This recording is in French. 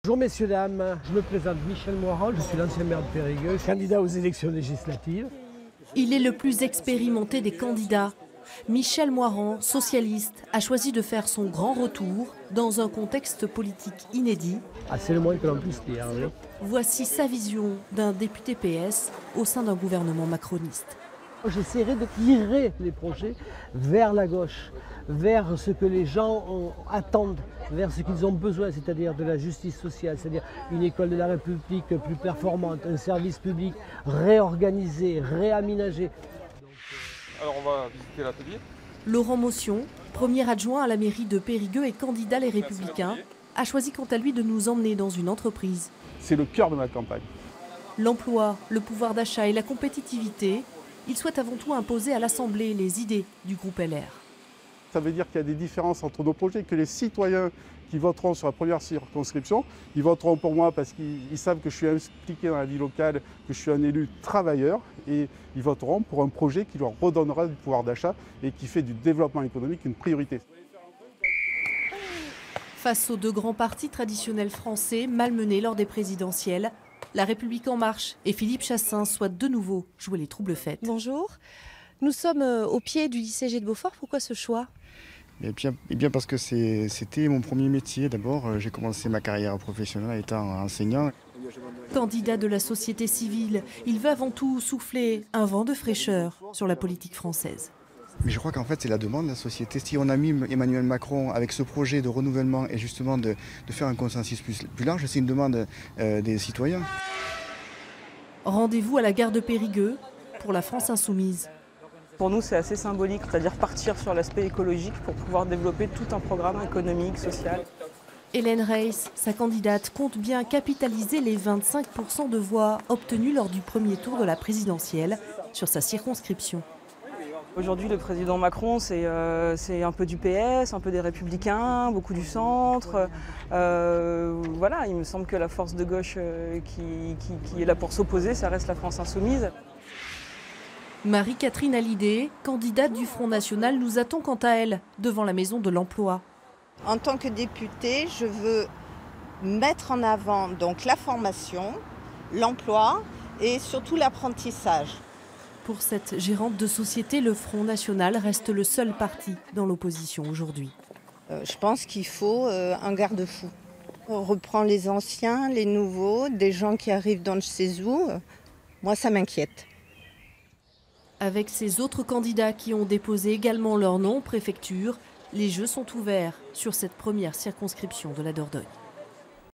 Bonjour messieurs, dames, je me présente Michel Moiran, je suis l'ancien maire de Périgueux, candidat aux élections législatives. Il est le plus expérimenté des candidats. Michel Moiran, socialiste, a choisi de faire son grand retour dans un contexte politique inédit. Ah, c'est le moins que l'on puisse dire, oui. Voici sa vision d'un député PS au sein d'un gouvernement macroniste. J'essaierai de tirer les projets vers la gauche, vers ce que les gens attendent, vers ce qu'ils ont besoin, c'est-à-dire de la justice sociale, c'est-à-dire une école de la République plus performante, un service public réorganisé, réaménagé. Alors on va visiter l'atelier. Laurent Motion, premier adjoint à la mairie de Périgueux et candidat Les Républicains, a choisi quant à lui de nous emmener dans une entreprise. C'est le cœur de ma campagne. L'emploi, le pouvoir d'achat et la compétitivité, il souhaite avant tout imposer à l'Assemblée les idées du groupe LR. Ça veut dire qu'il y a des différences entre nos projets, que les citoyens qui voteront sur la première circonscription, ils voteront pour moi parce qu'ils savent que je suis impliqué dans la vie locale, que je suis un élu travailleur, et ils voteront pour un projet qui leur redonnera du pouvoir d'achat et qui fait du développement économique une priorité. Face aux deux grands partis traditionnels français malmenés lors des présidentielles, La République En Marche et Philippe Chassaing souhaitent de nouveau jouer les troubles fêtes. Bonjour, nous sommes au pied du lycée G de Beaufort. Pourquoi ce choix ? Eh bien parce que c'était mon premier métier. D'abord, j'ai commencé ma carrière professionnelle étant enseignant. Candidat de la société civile, il veut avant tout souffler un vent de fraîcheur sur la politique française. Mais je crois qu'en fait, c'est la demande de la société. Si on a mis Emmanuel Macron avec ce projet de renouvellement et justement de faire un consensus plus large, c'est une demande des citoyens. Rendez-vous à la gare de Périgueux pour la France Insoumise. Pour nous, c'est assez symbolique, c'est-à-dire partir sur l'aspect écologique pour pouvoir développer tout un programme économique, social. Hélène Reiss, sa candidate, compte bien capitaliser les 25% de voix obtenues lors du premier tour de la présidentielle sur sa circonscription. Aujourd'hui, le président Macron, c'est un peu du PS, un peu des Républicains, beaucoup du centre. Voilà, il me semble que la force de gauche qui est là pour s'opposer, ça reste la France Insoumise. Marie-Catherine Hallyday, candidate du Front National, nous attend quant à elle devant la Maison de l'Emploi. En tant que députée, je veux mettre en avant donc la formation, l'emploi et surtout l'apprentissage. Pour cette gérante de société, le Front National reste le seul parti dans l'opposition aujourd'hui. Je pense qu'il faut un garde-fou. On reprend les anciens, les nouveaux, des gens qui arrivent dans je sais où. Moi, ça m'inquiète. Avec ces autres candidats qui ont déposé également leur nom aux préfectures, les jeux sont ouverts sur cette première circonscription de la Dordogne.